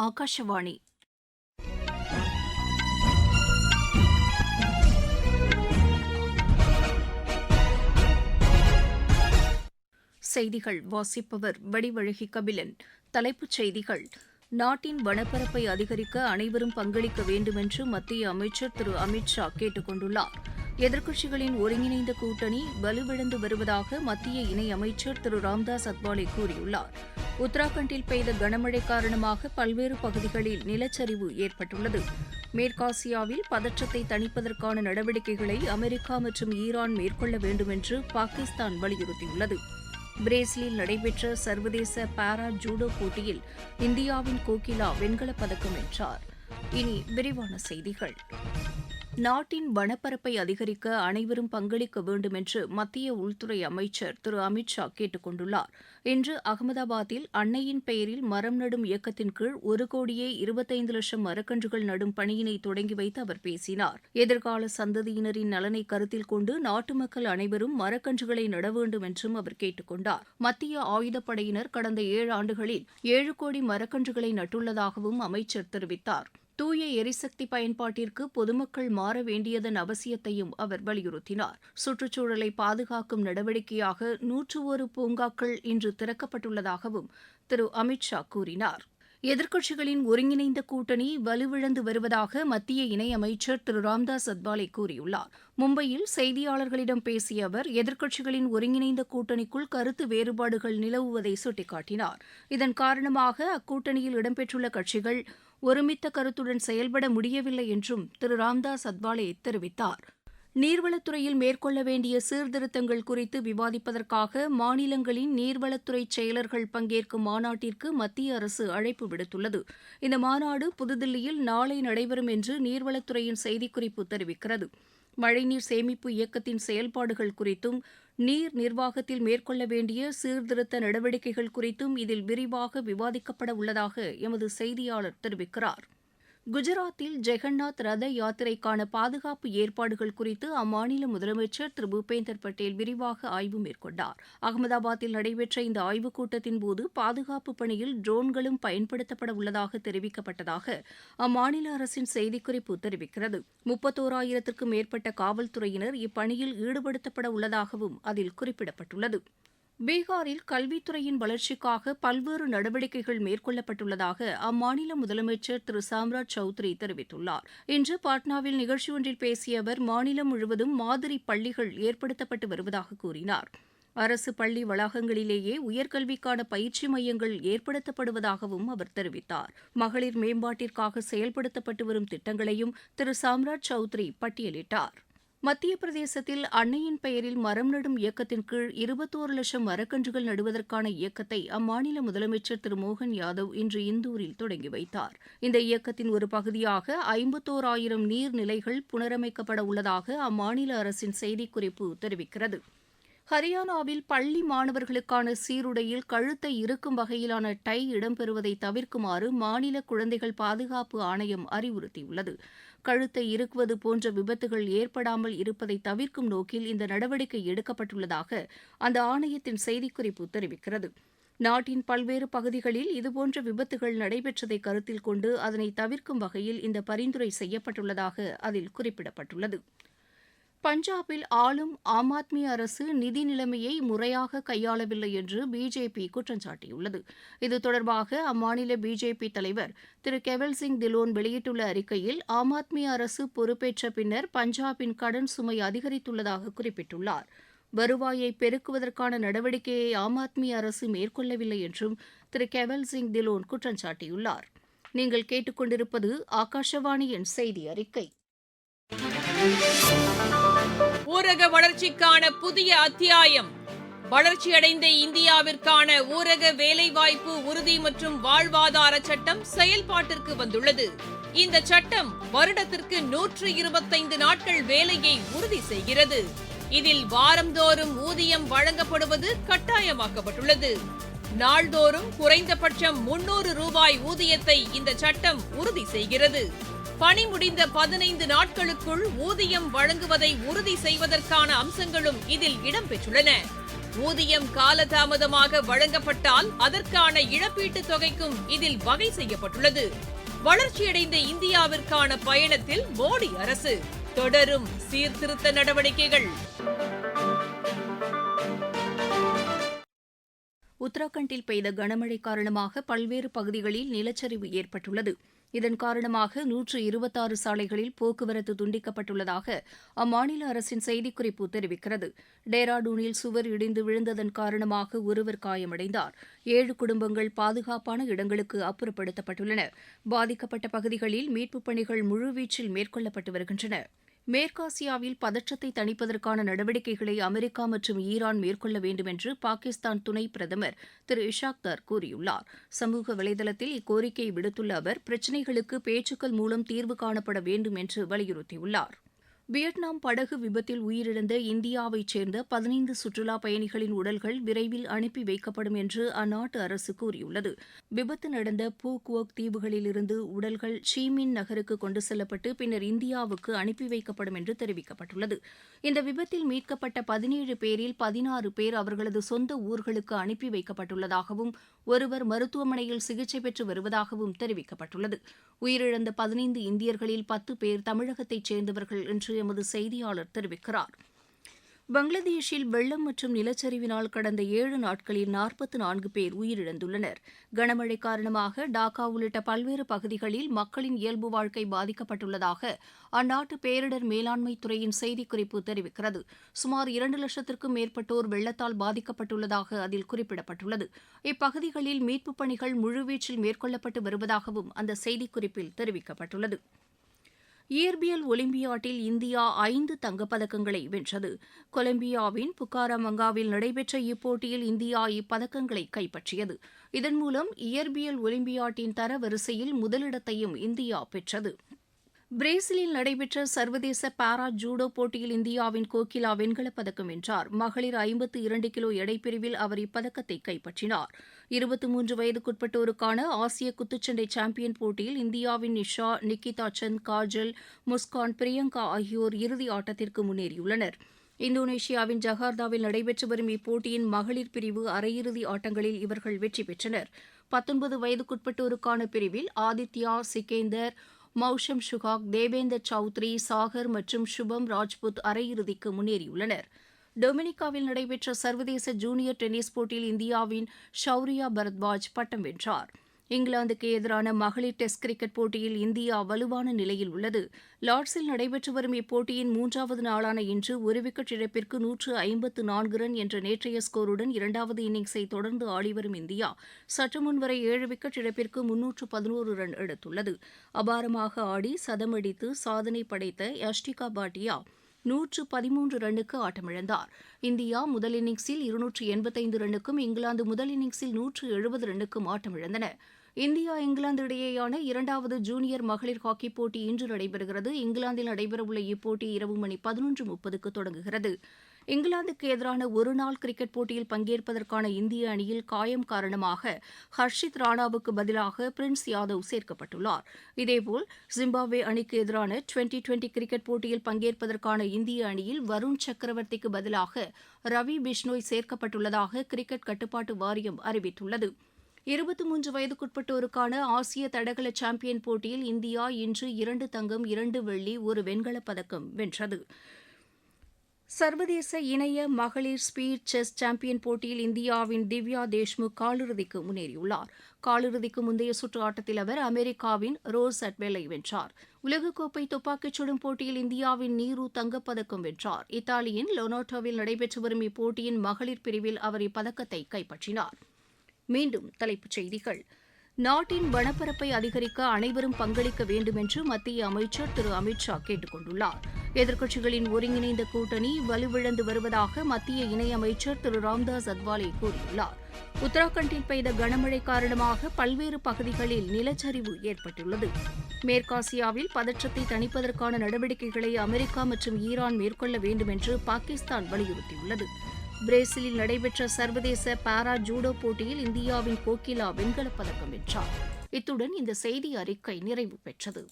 ஆகாஷவாணி. செய்திகள் வாசிப்பவர் வடிவழகி கபிலன். தலைப்புச் செய்திகள்: நாட்டின் வனப்பரப்பை அதிகரிக்க அனைவரும் பங்களிக்க வேண்டுமென்று மத்திய அமைச்சர் திரு அமித் ஷா கேட்டுக் கொண்டுள்ளார். எதிர்க்கட்சிகளின் ஒருங்கிணைந்த கூட்டணி வலுவிழந்து வருவதாக மத்திய இணையமைச்சர் திரு ராம்தாஸ் அத்வாலே கூறியுள்ளார். உத்தராகண்டில் பெய்த கனமழை காரணமாக பல்வேறு பகுதிகளில் நிலச்சரிவு ஏற்பட்டுள்ளது. மேற்காசியாவில் பதற்றத்தை தணிப்பதற்கான நடவடிக்கைகளை அமெரிக்கா மற்றும் ஈரான் மேற்கொள்ள வேண்டுமென்று பாகிஸ்தான் வலியுறுத்தியுள்ளது. பிரேசிலில் நடைபெற்ற சர்வதேச பாரா ஜூடோ போட்டியில் இந்தியாவின் கோகிலா வெண்கலப் பதக்கம் வென்றார். இனி விரிவான செய்திகள். நாட்டின் வனப்பரப்பை அதிகரிக்க அனைவரும் பங்களிக்க வேண்டுமென்று மத்திய உள்துறை அமைச்சர் திரு அமித் ஷா கேட்டுக் கொண்டுள்ளார். இன்று அகமதாபாத்தில் அன்னையின் பெயரில் மரம் நடும் இயக்கத்தின் கீழ் 1,25,00,000 மரக்கன்றுகள் நடும் பணியினை தொடங்கி வைத்து அவர் பேசினார். எதிர்கால சந்ததியினரின் நலனை கருத்தில் கொண்டு நாட்டு மக்கள் அனைவரும் மரக்கன்றுகளை நட வேண்டும் என்றும் அவர் கேட்டுக் கொண்டார். மத்திய ஆயுதப்படையினர் கடந்த 7 ஆண்டுகளில் 7 கோடி மரக்கன்றுகளை நட்டுள்ளதாகவும் அமைச்சர் தெரிவித்தார். தூய எரிசக்தி பயன்பாட்டிற்கு பொதுமக்கள் மாற வேண்டியதன் அவசியத்தையும் அவர் வலியுறுத்தினார். சுற்றுச்சூழலை பாதுகாக்கும் நடவடிக்கையாக 101 பூங்காக்கள் இன்று திறக்கப்பட்டுள்ளதாகவும் திரு அமித் ஷா கூறினார். எதிர்க்கட்சிகளின் ஒருங்கிணைந்த கூட்டணி வலுவிழந்து வருவதாக மத்திய இணையமைச்சர் திரு ராம்தாஸ் அத்வாலே கூறியுள்ளார். மும்பையில் செய்தியாளர்களிடம் பேசிய அவர், எதிர்க்கட்சிகளின் ஒருங்கிணைந்த கூட்டணிக்குள் கருத்து வேறுபாடுகள் நிலவுவதை சுட்டிக்காட்டினார். இதன் காரணமாக அக்கூட்டணியில் இடம்பெற்றுள்ள கட்சிகள் ஒருமித்த கருத்துடன் செயல்பட முடியவில்லை என்றும் திரு ராம்தாஸ் அத்வாலே தெரிவித்தார். நீர்வளத்துறையில் மேற்கொள்ள வேண்டிய சீர்திருத்தங்கள் குறித்து விவாதிப்பதற்காக மாநிலங்களின் நீர்வளத்துறை செயலர்கள் பங்கேற்கும் மாநாட்டிற்கு மத்திய அரசு அழைப்பு விடுத்துள்ளது. இந்த மாநாடு புதுதில்லியில் நாளை நடைபெறும் என்று நீர்வளத்துறையின் செய்திக்குறிப்பு தெரிவிக்கிறது. மழைநீர் சேமிப்பு இயக்கத்தின் செயல்பாடுகள் குறித்தும் நீர் நிர்வாகத்தில் மேற்கொள்ள வேண்டிய சீர்திருத்த நடவடிக்கைகள் குறித்தும் இதில் விரிவாக விவாதிக்கப்பட உள்ளதாக எமது செய்தியாளர் தெரிவிக்கிறார். குஜராத்தில் ஜெகநாத் ரத யாத்திரைக்கான பாதுகாப்பு ஏற்பாடுகள் குறித்து அம்மாநில முதலமைச்சர் திரு பூபேந்தர் பட்டேல் விரிவாக ஆய்வு மேற்கொண்டார். அகமதாபாத்தில் நடைபெற்ற இந்த ஆய்வுக் கூட்டத்தின்போது பாதுகாப்பு பணியில் ட்ரோன்களும் பயன்படுத்தப்பட உள்ளதாக தெரிவிக்கப்பட்டதாக அம்மாநில அரசின் செய்திக்குறிப்பு தெரிவிக்கிறது. 31,000க்கும் மேற்பட்ட காவல்துறையினர் இப்பணியில் ஈடுபடுத்தப்பட உள்ளதாகவும் அதில் குறிப்பிடப்பட்டுள்ளது. பீகாரில் கல்வித்துறையின் வளர்ச்சிக்காக பல்வேறு நடவடிக்கைகள் மேற்கொள்ளப்பட்டுள்ளதாக அம்மாநில முதலமைச்சர் திரு சாம்ராஜ் சௌத்ரி தெரிவித்துள்ளார். இன்று பாட்னாவில் நிகழ்ச்சி ஒன்றில் பேசிய அவர், மாநிலம் முழுவதும் மாதிரி பள்ளிகள் ஏற்படுத்தப்பட்டு வருவதாக கூறினார். அரசு பள்ளி வளாகங்களிலேயே உயர்கல்விக்கான பயிற்சி மையங்கள் ஏற்படுத்தப்படுவதாகவும் அவர் தெரிவித்தார். மகளிர் மேம்பாட்டிற்காக செயல்படுத்தப்பட்டு வரும் திட்டங்களையும் திரு சாம்ராஜ் சௌத்ரி பட்டியலிட்டார். மத்திய பிரதேசத்தில் அன்னையின் பெயரில் மரம் நடும் இயக்கத்தின் கீழ் 21,00,000 மரக்கன்றுகள் நடுவதற்கான இயக்கத்தை அம்மாநில முதலமைச்சர் திரு மோகன் யாதவ் இன்று இந்தூரில் தொடங்கி வைத்தார். இந்த இயக்கத்தின் ஒரு பகுதியாக 51,000 நீர்நிலைகள் புனரமைக்கப்பட உள்ளதாக அம்மாநில அரசின் செய்திக்குறிப்பு தெரிவிக்கிறது. ஹரியானாவில் பள்ளி மாணவர்களுக்கான சீருடையில் கழுத்தை இறுக்கும் வகையிலான டை இடம்பெறுவதை தவிர்க்குமாறு மாநில குழந்தைகள் பாதுகாப்பு ஆணையம் அறிவுறுத்தியுள்ளது. கழுத்தை இறுக்குவது போன்ற விபத்துகள் ஏற்படாமல் இருப்பதை தவிர்க்கும் நோக்கில் இந்த நடவடிக்கை எடுக்கப்பட்டுள்ளதாக அந்த ஆணையத்தின் செய்திக்குறிப்பு தெரிவிக்கிறது. நாட்டின் பல்வேறு பகுதிகளில் இதுபோன்ற விபத்துகள் நடைபெற்றதை கருத்தில் கொண்டு அதனை தவிர்க்கும் வகையில் இந்த பரிந்துரை செய்யப்பட்டுள்ளதாக அதில் குறிப்பிடப்பட்டுள்ளது. பஞ்சாபில் ஆளும் ஆம் ஆத்மி அரசு நிதி நிலைமையை முறையாக கையாளவில்லை என்று பிஜேபி குற்றம் சாட்டியுள்ளது. இது தொடர்பாக அம்மாநில பிஜேபி தலைவர் திரு கெவல் சிங் திலோன் வெளியிட்டுள்ள அறிக்கையில், ஆம் ஆத்மி அரசு பொறுப்பேற்ற பின்னர் பஞ்சாபின் கடன் சுமை அதிகரித்துள்ளதாக குறிப்பிட்டுள்ளார். வருவாயை பெருக்குவதற்கான நடவடிக்கையை ஆம் ஆத்மி அரசு மேற்கொள்ளவில்லை என்றும் திரு கெவல் சிங் திலோன் குற்றம் சாட்டியுள்ளார். நீங்கள் கேட்டுக்கொண்டிருப்பது ஆகாஷவாணியின் செய்தி அறிக்கை. ஊரக வளர்ச்சிக்கான புதிய அத்தியாயம். வளர்ச்சியடைந்த இந்தியாவிற்கான ஊரக வேலைவாய்ப்பு உறுதி மற்றும் வாழ்வாதார சட்டம் செயல்பாட்டிற்கு வந்துள்ளது. இந்த சட்டம் வருடத்திற்கு 125 நாட்கள் வேலையை உறுதி செய்கிறது. இதில் வாரந்தோறும் ஊதியம் வழங்கப்படுவது கட்டாயமாக்கப்பட்டுள்ளது. நாள்தோறும் குறைந்தபட்சம் 300 ரூபாய் ஊதியத்தை இந்த சட்டம் உறுதி செய்கிறது. பணி முடிந்த 15 நாட்களுக்குள் ஊதியம் வழங்குவதை உறுதி செய்வதற்கான அம்சங்களும் இதில் இடம்பெற்றுள்ளன. ஊதியம் காலதாமதமாக வழங்கப்பட்டால் அதற்கான இழப்பீட்டுத் தொகைக்கும் இதில் வகை செய்யப்பட்டுள்ளது. வளர்ச்சியடைந்த இந்தியாவிற்கான பயணத்தில் மோடி அரசு தொடரும் சீர்திருத்த நடவடிக்கைகள். உத்தராகண்டில் பெய்த கனமழை காரணமாக பல்வேறு பகுதிகளில் நிலச்சரிவு ஏற்பட்டுள்ளது. இதன் காரணமாக 126 சாலைகளில் போக்குவரத்து துண்டிக்கப்பட்டுள்ளதாக அம்மாநில அரசின் செய்திக்குறிப்பு தெரிவிக்கிறது. டேராடூனில் சுவர் இடிந்து விழுந்ததன் காரணமாக ஒருவர் காயமடைந்தார். 7 குடும்பங்கள் பாதுகாப்பான இடங்களுக்கு அப்புறப்படுத்தப்பட்டுள்ளன. பாதிக்கப்பட்ட பகுதிகளில் மீட்புப் பணிகள் முழுவீச்சில் மேற்கொள்ளப்பட்டு வருகின்றன. மேற்காசியாவில் பதற்றத்தை தணிப்பதற்கான நடவடிக்கைகளை அமெரிக்கா மற்றும் ஈரான் மேற்கொள்ள வேண்டும் என்று பாகிஸ்தான் துணை பிரதமர் திரு இஷாக் தார் கூறியுள்ளார். சமூக வலைதளத்தில் இக்கோரிக்கையை விடுத்துள்ள அவர் பிரச்சினைகளுக்கு பேச்சுக்கள் மூலம் தீர்வு காணப்பட வேண்டும் என்று வலியுறுத்தியுள்ளார். வியட்நாம் படகு விபத்தில் உயிரிழந்த இந்தியாவைச் சேர்ந்த 15 சுற்றுலாப் பயணிகளின் உடல்கள் விரைவில் அனுப்பி வைக்கப்படும் என்று அந்நாட்டு அரசு கூறியுள்ளது. விபத்து நடந்த பூக்வோக் தீவுகளிலிருந்து உடல்கள் சீமின் நகருக்கு கொண்டு செல்லப்பட்டு பின்னர் இந்தியாவுக்கு அனுப்பி வைக்கப்படும் என்று தெரிவிக்கப்பட்டுள்ளது. இந்த விபத்தில் மீட்கப்பட்ட 17 பேரில் 16 பேர் அவர்களது சொந்த ஊர்களுக்கு அனுப்பி வைக்கப்பட்டுள்ளதாகவும் ஒருவர் மருத்துவமனையில் சிகிச்சை பெற்று வருவதாகவும் தெரிவிக்கப்பட்டுள்ளது. உயிரிழந்த 15 இந்தியர்களில் 10 பேர் தமிழகத்தைச் சேர்ந்தவர்கள் என்று எமது செய்தியாளர் தெரிவிக்கிறார். பங்களாதேஷில் வெள்ளம் மற்றும் நிலச்சரிவினால் கடந்த 7 நாட்களில் 44 பேர் உயிரிழந்துள்ளனர். கனமழை காரணமாக டாக்கா உள்ளிட்ட பல்வேறு பகுதிகளில் மக்களின் இயல்பு வாழ்க்கை பாதிக்கப்பட்டுள்ளதாக அந்நாட்டு பேரிடர் மேலாண்மை துறையின் செய்திக்குறிப்பு தெரிவிக்கிறது. சுமார் 2 லட்சத்திற்கும் மேற்பட்டோர் வெள்ளத்தால் பாதிக்கப்பட்டுள்ளதாக அதில் குறிப்பிடப்பட்டுள்ளது. இப்பகுதிகளில் மீட்புப் பணிகள் முழுவீச்சில் மேற்கொள்ளப்பட்டு வருவதாகவும் அந்த செய்திக்குறிப்பில் தெரிவிக்கப்பட்டுள்ளது. இயற்பியல் ஒலிம்பியாட்டில் இந்தியா 5 தங்கப்பதக்கங்களை வென்றது. கொலம்பியாவின் புக்காரமங்காவில் நடைபெற்ற இப்போட்டியில் இந்தியா இப்பதக்கங்களை கைப்பற்றியது. இதன் மூலம் இயற்பியல் ஒலிம்பியாட்டின் தரவரிசையில் முதலிடத்தையும் இந்தியா பெற்றது. பிரேசிலில் நடைபெற்ற சர்வதேச பாரா ஜூடோ போட்டியில் இந்தியாவின் கோகிலா வெண்கலப் பதக்கம் வென்றார். மகளிர் 52 கிலோ எடைப்பிரிவில் அவர் இப்பதக்கத்தை கைப்பற்றினார். 23 வயதுக்குட்பட்டோருக்கான ஆசிய குத்துச்சண்டை சாம்பியன் போட்டியில் இந்தியாவின் நிஷா, நிக்கிதா சந்த், காஜல், முஸ்கான், பிரியங்கா ஆகியோர் இறுதி ஆட்டத்திற்கு முன்னேறியுள்ளனர். இந்தோனேஷியாவின் ஜகார்த்தாவில் நடைபெற்று வரும் இப்போட்டியின் மகளிர் பிரிவு அரையிறுதி ஆட்டங்களில் இவர்கள் வெற்றி பெற்றனர். 19 வயதுக்குட்பட்டோருக்கான பிரிவில் ஆதித்யா, சிகேந்தர், மௌஷம் சுகாக், தேவேந்தர் சௌத்ரி, சாகர் மற்றும் சுபம் ராஜ்புத் அரையிறுதிக்கு முன்னேறியுள்ளனர். டொமினிகாவில் நடைபெற்ற சர்வதேச ஜூனியர் டென்னிஸ் போட்டியில் இந்தியாவின் ஷௌரியா பரத்வாஜ் பட்டம் வென்றார். இங்கிலாந்துக்கு எதிரான மகளிர் டெஸ்ட் கிரிக்கெட் போட்டியில் இந்தியா வலுவான நிலையில் உள்ளது. லார்ட்ஸில் நடைபெற்று வரும் இப்போட்டியின் 3வது நாளான இன்று ஒரு விக்கெட் இழப்பிற்கு 154 ரன் என்ற நேற்றைய ஸ்கோருடன் 2வது இன்னிங்ஸை தொடர்ந்து ஆடிவரும் இந்தியா சற்று முன்வரை 7 விக்கெட் இழப்பிற்கு 311 ரன் எடுத்துள்ளது. அபாரமாக ஆடி சதமடித்து சாதனை படைத்த யஷ்டிகா பாட்டியா 113 ரன்னுக்கு ஆட்டமிழந்தார். இந்தியா முதல் இன்னிங்ஸில் 285 ரன்னுக்கும் இங்கிலாந்து முதல் இன்னிங்ஸில் 170 ரன்னுக்கும் ஆட்டமிழந்தன. இந்தியா இங்கிலாந்து இடையேயான 2வது ஜூனியர் மகளிர் ஹாக்கிப் போட்டி இன்று நடைபெறுகிறது. இங்கிலாந்தில் நடைபெறவுள்ள இப்போட்டி இரவு மணி 11:30க்கு தொடங்குகிறது. இங்கிலாந்துக்கு எதிரான ஒருநாள் கிரிக்கெட் போட்டியில் பங்கேற்பதற்கான இந்திய அணியில் காயம் காரணமாக ஹர்ஷித் ராணாவுக்கு பதிலாக பிரின்ஸ் யாதவ் சேர்க்கப்பட்டுள்ளார். இதேபோல் ஜிம்பாப்வே அணிக்கு எதிரான டுவெண்டி கிரிக்கெட் போட்டியில் பங்கேற்பதற்கான இந்திய அணியில் வருண் சக்கரவர்த்திக்கு பதிலாக ரவி பிஷ்னோய் சேர்க்கப்பட்டுள்ளதாக கிரிக்கெட் கட்டுப்பாட்டு வாரியம் அறிவித்துள்ளது. 23 வயதுக்குட்பட்டோருக்கான ஆசிய தடகள சாம்பியன் போட்டியில் இந்தியா இன்று 2 தங்கம், 2 வெள்ளி, 1 வெண்கலப் பதக்கம் வென்றது. சர்வதேச இணைய மகளிர் ஸ்பீட் செஸ் சாம்பியன் போட்டியில் இந்தியாவின் திவ்யா தேஷ்முக் காலிறுதிக்கு முன்னேறியுள்ளார். காலிறுதிக்கு முந்தைய சுற்று ஆட்டத்தில் அவர் அமெரிக்காவின் ரோஸ் அட்வெலை வென்றார். உலகக்கோப்பை துப்பாக்கிச் சுடும் போட்டியில் இந்தியாவின் நீரு தங்கப்பதக்கம் வென்றார். இத்தாலியின் லொனோட்டோவில் நடைபெற்று வரும் இப்போட்டியின் மகளிர் பிரிவில் அவர் இப்பதக்கத்தை கைப்பற்றினார். மீண்டும் தலைப்புச் செய்திகள். நாட்டின் வனப்பரப்பை அதிகரிக்க அனைவரும் பங்களிக்க வேண்டும் என்று மத்திய அமைச்சர் திரு அமித் ஷா கேட்டுக் கொண்டுள்ளார். எதிர்க்கட்சிகளின் ஒருங்கிணைந்த கூட்டணி வலுவிழந்து வருவதாக மத்திய இணையமைச்சர் திரு ராம்தாஸ் அத்வாலே கூறியுள்ளார். உத்தராகண்டில் பெய்த கனமழை காரணமாக பல்வேறு பகுதிகளில் நிலச்சரிவு ஏற்பட்டுள்ளது. மேற்காசியாவில் பதற்றத்தை தணிப்பதற்கான நடவடிக்கைகளை அமெரிக்கா மற்றும் ஈரான் மேற்கொள்ள வேண்டும் என்று பாகிஸ்தான் வலியுறுத்தியுள்ளது. பிரேசிலில் நடைபெற்ற சர்வதேச பாரா ஜூடோ போட்டியில் இந்தியாவின் கோகிலா வெண்கலப் பதக்கம் வென்றார். இத்துடன் இந்த செய்தி அறிக்கை நிறைவு பெற்றது.